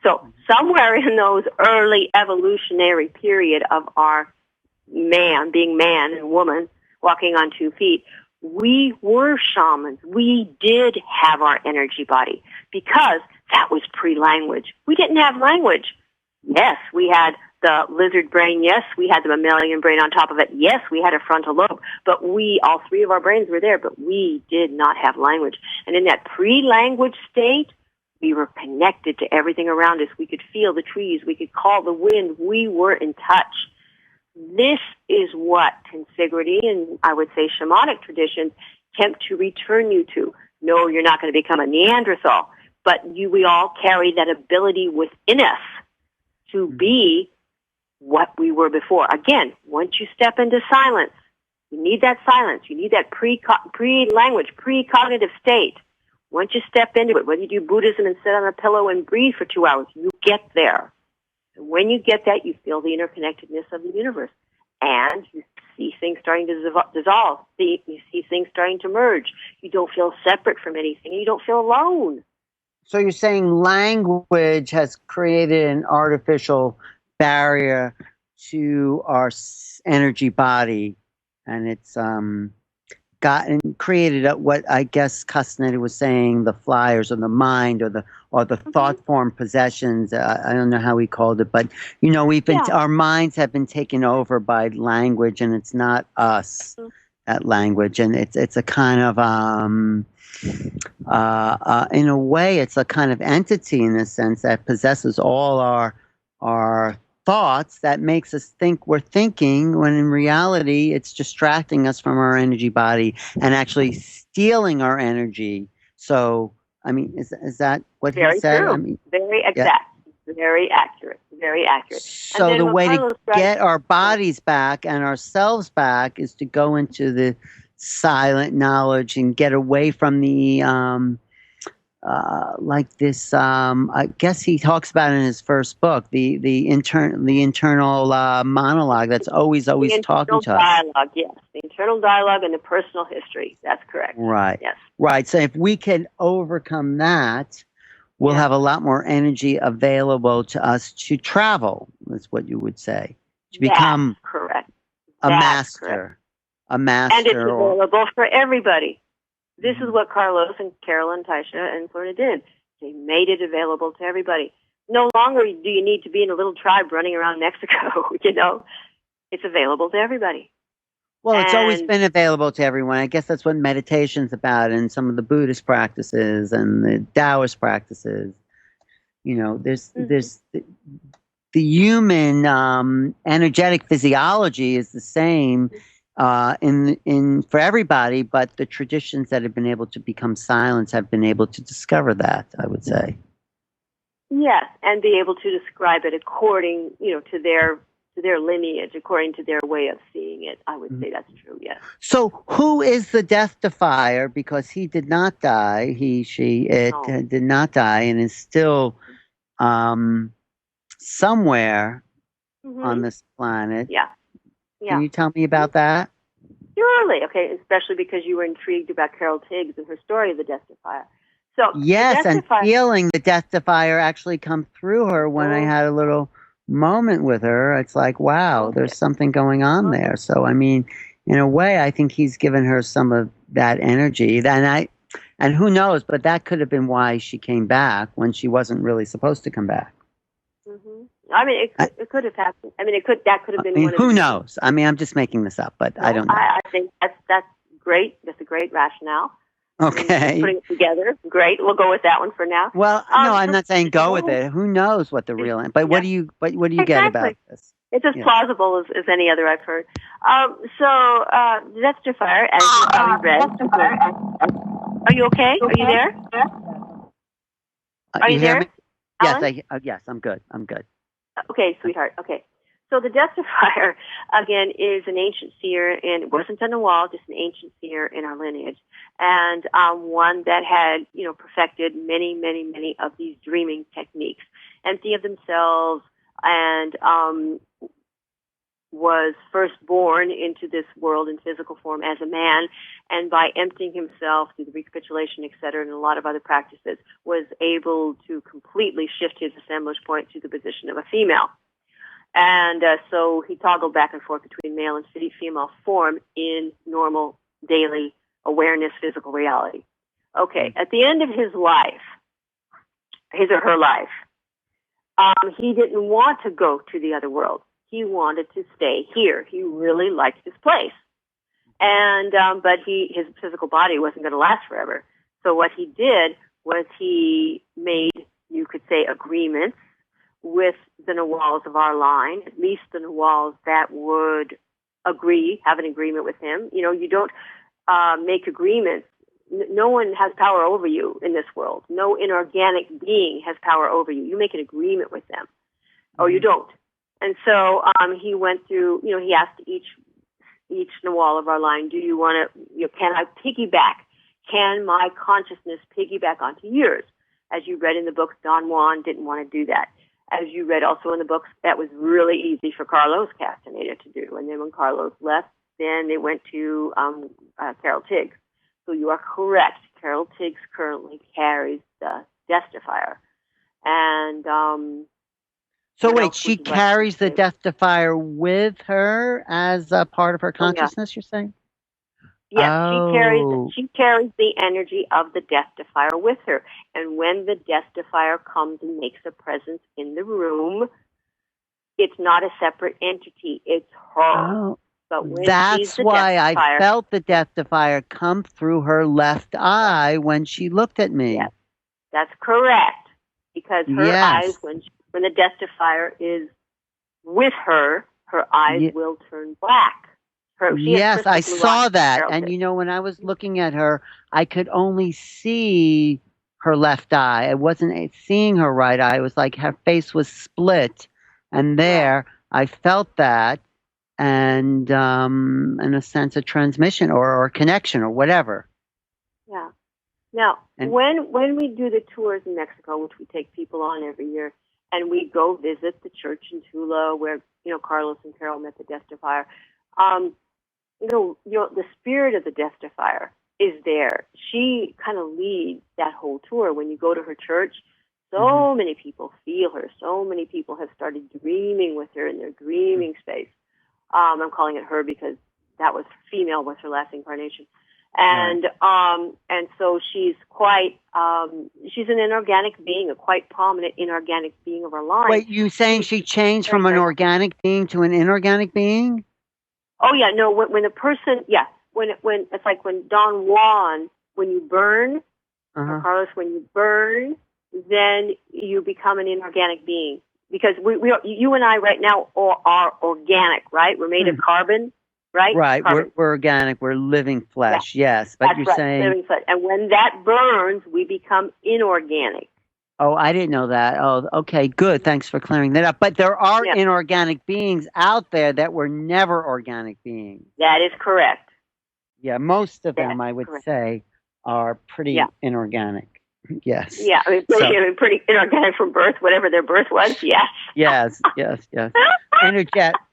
So somewhere in those early evolutionary period of our being man and woman, walking on 2 feet, we were shamans. We did have our energy body because that was pre-language. We didn't have language. Yes, we had the lizard brain. Yes, we had the mammalian brain on top of it. Yes, we had a frontal lobe. But all three of our brains were there, but we did not have language. And in that pre-language state, We were connected to everything around us. We could feel the trees. We could call the wind. We were in touch. This is what tensegrity and I would say shamanic traditions attempt to return you to. No, you're not going to become a Neanderthal, but we all carry that ability within us to be what we were before. Again, once you step into silence, you need that silence. You need that pre-language, pre-cognitive state. Once you step into it, whether you do Buddhism and sit on a pillow and breathe for 2 hours, you get there. And when you get that, you feel the interconnectedness of the universe. And you see things starting to dissolve. You see things starting to merge. You don't feel separate from anything. You don't feel alone. So you're saying language has created an artificial barrier to our energy body, and it's created what I guess Castaneda was saying, the flyers or the mind or the thought form possessions. I don't know how he called it, but we've been our minds have been taken over by language, and it's not us that language, and it's a kind of in a way it's a kind of entity in a sense that possesses all our thoughts that makes us think we're thinking when in reality it's distracting us from our energy body and actually stealing our energy. So, I mean, is that what he said? True. I mean, very exact. Yeah. Very accurate. Very accurate. So the way to get our bodies back and ourselves back is to go into the silent knowledge and get away from the like this, I guess he talks about in his first book, the internal monologue that's always talking to us. Dialogue, yes. The internal dialogue and the personal history. That's correct. Right. Yes. Right. So if we can overcome that, we'll have a lot more energy available to us to travel, is what you would say. To become correct. A master. Correct. A master. And it's available for everybody. This is what Carlos and Carolyn, Taisha, and Florida did. They made it available to everybody. No longer do you need to be in a little tribe running around Mexico, It's available to everybody. Well, it's always been available to everyone. I guess that's what meditation's about, and some of the Buddhist practices and the Taoist practices. There's the human energetic physiology is the same in for everybody, but the traditions that have been able to become silence have been able to discover that, I would say. Yes, and be able to describe it according, to their lineage, according to their way of seeing it. I would say that's true, yes. So who is the death defier? Because he did not die, did not die and is still somewhere on this planet. Yeah. Can you tell me about that? Surely. Okay, especially because you were intrigued about Carol Tiggs and her story of the death defier. So yes, and feeling the death defier actually come through her when I had a little moment with her. It's like, wow, there's something going on there. So, I mean, in a way, I think he's given her some of that energy. And who knows, but that could have been why she came back when she wasn't really supposed to come back. Mm-hmm. I mean, it could have happened. I mean, that could have been. Who knows? I mean, I'm just making this up, but I don't know. I think that's great. That's a great rationale. Okay. Putting it together, great. We'll go with that one for now. Well, no, I'm not saying go with it. Who knows what the real? But what do you get about this? It's as plausible as any other I've heard. Death defier, as you probably read. Are you okay? Are you there? Are you there? Yes, I'm good. Okay, sweetheart. Okay. So the death defier, again, is an ancient seer, and it wasn't on the wall, just an ancient seer in our lineage. And one that had, perfected many, many, many of these dreaming techniques, empty of themselves, and was first born into this world in physical form as a man, and by emptying himself through the recapitulation, et cetera, and a lot of other practices, was able to completely shift his assemblage point to the position of a female. And so he toggled back and forth between male and female form in normal daily awareness, physical reality. Okay, at the end of his life, his or her life, he didn't want to go to the other world. He wanted to stay here. He really liked this place. And but his physical body wasn't going to last forever. So what he did was he made, you could say, agreements with the Nawals of our line, at least the Nawals that would have an agreement with him. You know, you don't make agreements. No one has power over you in this world. No inorganic being has power over you. You make an agreement with them, or you don't. And so he went through, you know, he asked each Nawal of our line, do you want to, you know, can I piggyback? Can my consciousness piggyback onto yours? As you read in the books, Don Juan didn't want to do that. As you read also in the books, that was really easy for Carlos Castaneda to do. And then when Carlos left, then they went to Carol Tiggs. So you are correct. Carol Tiggs currently carries the Death-Defier. And so wait, she carries the Death-Defier with her as a part of her consciousness, you're saying? Yes, she carries the energy of the Death-Defier with her. And when the Death-Defier comes and makes a presence in the room, it's not a separate entity. It's her. Oh, but when that's why I felt the Death-Defier come through her left eye when she looked at me. Yes, that's correct. Because her eyes, when the Death-Defier is with her, her eyes will turn black. Yes, I saw that. And, you know, when I was looking at her, I could only see her left eye. I wasn't seeing her right eye. It was like her face was split. And there, I felt that. And in a sense, a transmission or connection or whatever. Yeah. Now, when we do the tours in Mexico, which we take people on every year, and we go visit the church in Tula where, you know, Carlos and Carol met the Death-Defier, you know, the spirit of the Death-Defier is there. She kind of leads that whole tour. When you go to her church, so many people feel her. So many people have started dreaming with her in their dreaming space. I'm calling it her because that was female was her last incarnation. And so she's quite, she's an inorganic being, a quite prominent inorganic being of our line. Wait, you saying she changed from an organic being to an inorganic being? Oh yeah, no. When a person, when it's like when Don Juan, when you burn, or Carlos, when you burn, then you become an inorganic being. Because you and I right now are organic, right? We're made of carbon, right? Right. We're organic. We're living flesh. Yes, but you're saying living flesh. And when that burns, we become inorganic. Oh, I didn't know that. Oh, okay, good. Thanks for clearing that up. But there are inorganic beings out there that were never organic beings. That is correct. Yeah, most of them, I would say, are pretty inorganic. Yes. Yeah, I mean, pretty inorganic from birth, whatever their birth was. Yes. Yes. Energy,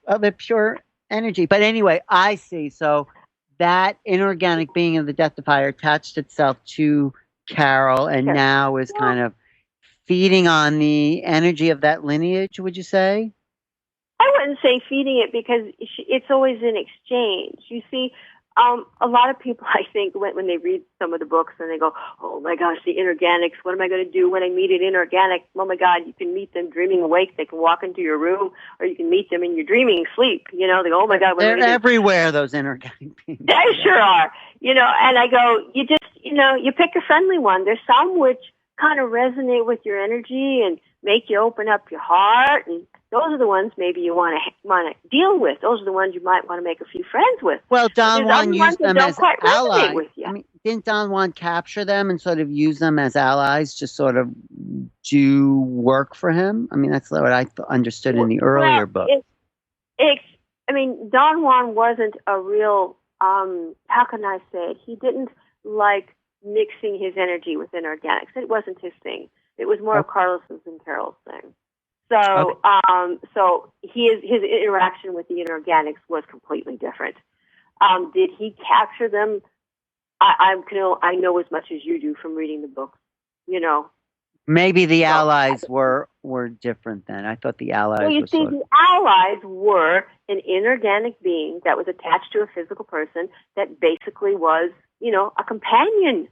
the pure energy. But anyway, I see. So that inorganic being of the Death-Defier attached itself to Carol and now is kind of feeding on the energy of that lineage, would you say? I wouldn't say feeding it because it's always in exchange. You see, a lot of people, I think, when they read some of the books and they go, oh my gosh, the inorganics, what am I going to do when I meet an inorganic? Oh my God, you can meet them dreaming awake. They can walk into your room, or you can meet them in your dreaming sleep. You know, they go, oh my God. They're everywhere, those inorganic beings. They sure are. You know, and I go, you just, you know, you pick a friendly one. There's some which kind of resonate with your energy and make you open up your heart, and those are the ones maybe you want to deal with. Those are the ones you might want to make a few friends with. Well, Don Juan used them as allies. I mean, didn't Don Juan capture them and sort of use them as allies, just sort of do work for him? I mean, that's what I understood in the earlier book. I mean, Don Juan wasn't a real, how can I say it? He didn't like mixing his energy with inorganics. It wasn't his thing. It was more of Carlos's and Carol's thing. So, so his interaction with the inorganics was completely different. Did he capture them? I know as much as you do from reading the books. You know, maybe the allies were different then. I thought the allies. Well, you see, the allies were an inorganic being that was attached to a physical person that basically was, you know, a companion.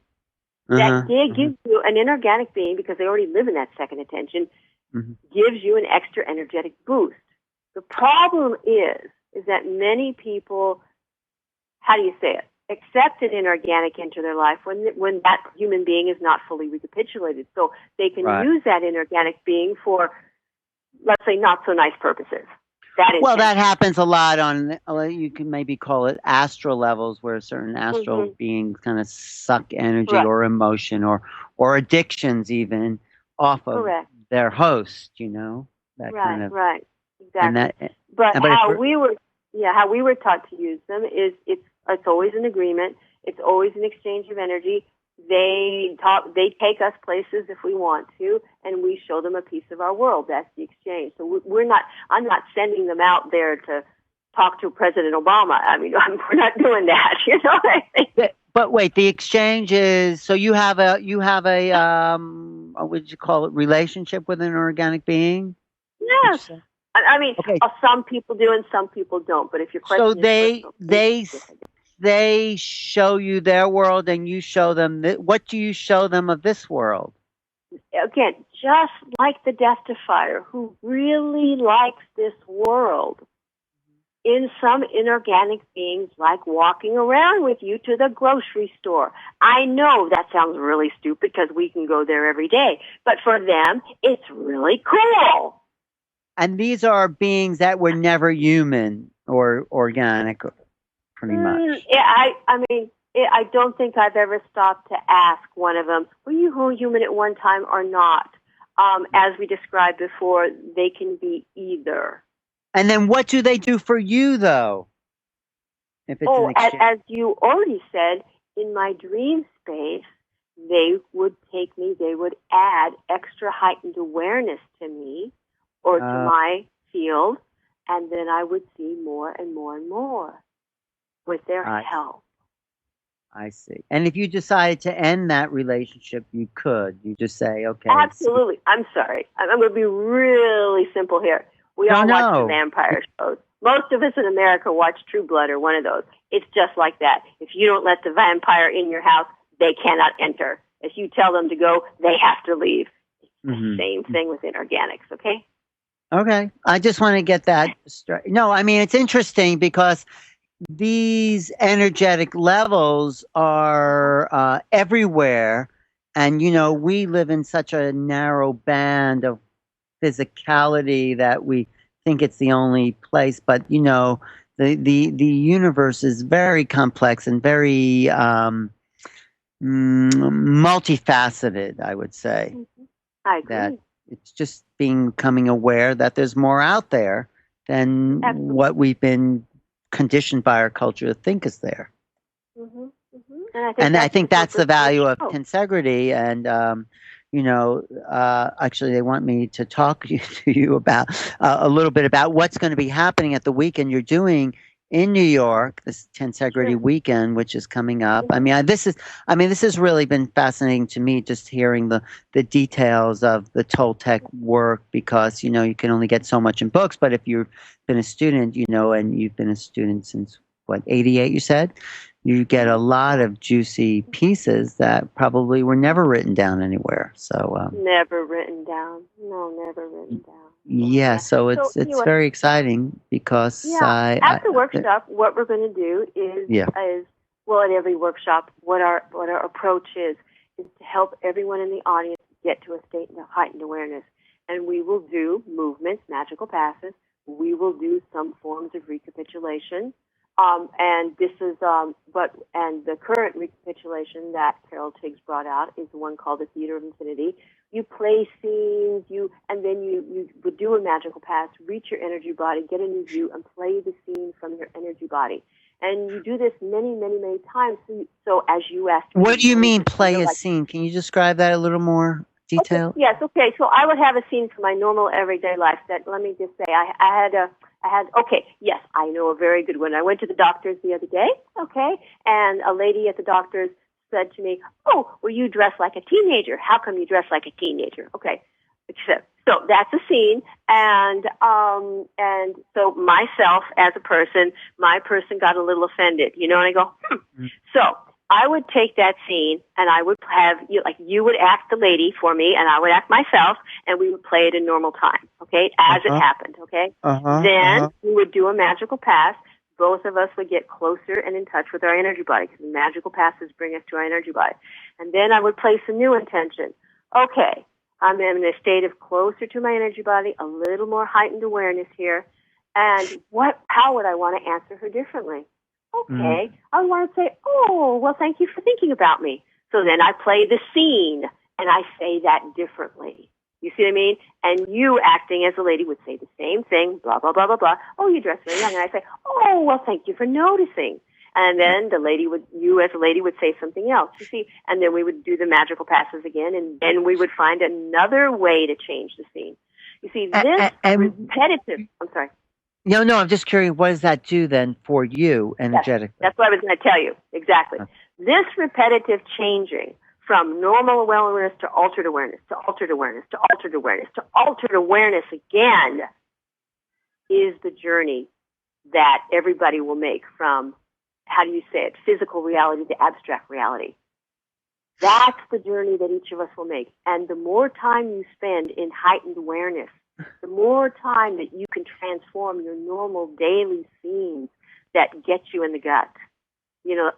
That gives you an inorganic being, because they already live in that second attention, gives you an extra energetic boost. The problem is that many people, how do you say it? accept an inorganic into their life when that human being is not fully recapitulated. So they can use that inorganic being for, let's say, not so nice purposes. That happens a lot on, you can maybe call it astral levels, where certain astral beings kind of suck energy or emotion or addictions even off of their host, that kind of. Right, exactly. But how we were taught to use them is it's always an agreement. It's always an exchange of energy. They take us places if we want to, and we show them a piece of our world. That's the exchange. So I'm not sending them out there to talk to President Obama. I mean, we're not doing that. You know what I mean? But wait, the exchange is, so you have a what would you call it, relationship with an organic being? Yes. I mean, some people do and some people don't. But if your question they show you their world and you show them what do you show them of this world? Again, just like the death-defier who really likes this world, in some inorganic beings like walking around with you to the grocery store. I know that sounds really stupid because we can go there every day, but for them, it's really cool. And these are beings that were never human or organic, pretty much. I don't think I've ever stopped to ask one of them, were you human at one time or not? As we described before, they can be either. And then what do they do for you, though? If it's as you already said, in my dream space, they would take me, they would add extra heightened awareness to me or to my field, and then I would see more and more and more with their help. I see. And if you decided to end that relationship, you could. You just say, okay. Absolutely. I'm sorry. I'm going to be really simple here. We all watch the vampire shows. Most of us in America watch True Blood or one of those. It's just like that. If you don't let the vampire in your house, they cannot enter. If you tell them to go, they have to leave. It's the same thing with inorganics, okay? Okay. I just want to get that straight. No, I mean, it's interesting because these energetic levels are everywhere. And, we live in such a narrow band of physicality that we think it's the only place. But, the universe is very complex and very multifaceted, I would say. I agree. That it's just becoming aware that there's more out there than what we've been conditioned by our culture to think is there. And I think that's the value of tensegrity. And, actually they want me to talk to you about a little bit about what's going to be happening at the weekend you're doing in New York, this Tensegrity weekend, which is coming up. This has really been fascinating to me, just hearing the details of the Toltec work, because, you can only get so much in books. But if you've been a student, and you've been a student since, 88, you said? You get a lot of juicy pieces that probably were never written down anywhere. So never written down. No, never written down. Yeah, so it's very exciting because at the workshop, what we're going to do is at every workshop, what our approach is to help everyone in the audience get to a state of heightened awareness, and we will do movements, magical passes. We will do some forms of recapitulation. And this is, and the current recapitulation that Carol Tiggs brought out is the one called the Theater of Infinity. You play scenes, and then you would do a magical pass, reach your energy body, get a new view, and play the scene from your energy body. And you do this many, many, many times. So as you asked me, what do you mean play a scene? Can you describe that a little more detail? Okay, yes, okay. So I would have a scene from my normal everyday life that, let me just say, I know a very good one. I went to the doctor's the other day, and a lady at the doctor's said to me, well, you dress like a teenager. How come you dress like a teenager? Okay. So that's a scene, and so myself as a person, my person got a little offended, and I go, So I would take that scene, and I would have you would act the lady for me, and I would act myself, and we would play it in normal time, as it happened, Then we would do a magical pass. both of us would get closer and in touch with our energy body, because the magical passes bring us to our energy body. And then I would place a new intention. Okay, I'm in a state of closer to my energy body, a little more heightened awareness here. And how would I want to answer her differently? Okay, I want to say, oh, well, thank you for thinking about me. So then I play the scene, and I say that differently. You see what I mean? And you, acting as a lady, would say the same thing, blah, blah, blah, blah, blah. Oh, you dress very young. And I say, oh, well, thank you for noticing. And then you as a lady would say something else, you see. And then we would do the magical passes again, and then we would find another way to change the scene. You see, this repetitive, I'm sorry. No, I'm just curious, what does that do then for you energetically? That's what I was going to tell you. Exactly. This repetitive changing from normal awareness to altered awareness, to altered awareness, to altered awareness, to altered awareness again is the journey that everybody will make from, how do you say it, physical reality to abstract reality. That's the journey that each of us will make. And the more time you spend in heightened awareness, the more time that you can transform your normal daily scenes that get you in the gut. You know,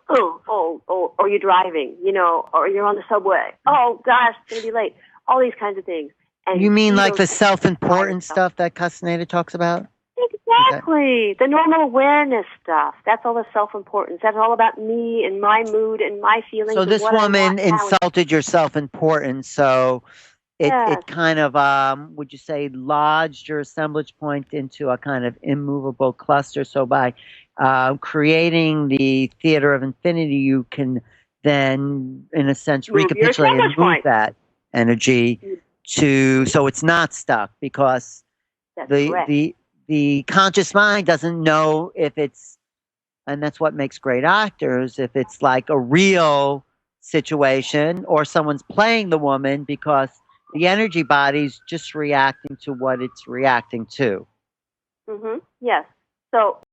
or you're driving, you know, or you're on the subway. Oh, gosh, it's going to be late. All these kinds of things. And you mean like the self-important stuff that Castaneda talks about? Exactly. The normal awareness stuff. That's all the self-importance. That's all about me and my mood and my feelings. So this woman insulted your self-importance, so it kind of, would you say, lodged your assemblage point into a kind of immovable cluster. So by creating the theater of infinity, you can then, in a sense, recapitulate and move that energy so it's not stuck, because the conscious mind doesn't know if it's, and that's what makes great actors, if it's like a real situation or someone's playing the woman, because the energy body's just reacting to what it's reacting to. Yes. So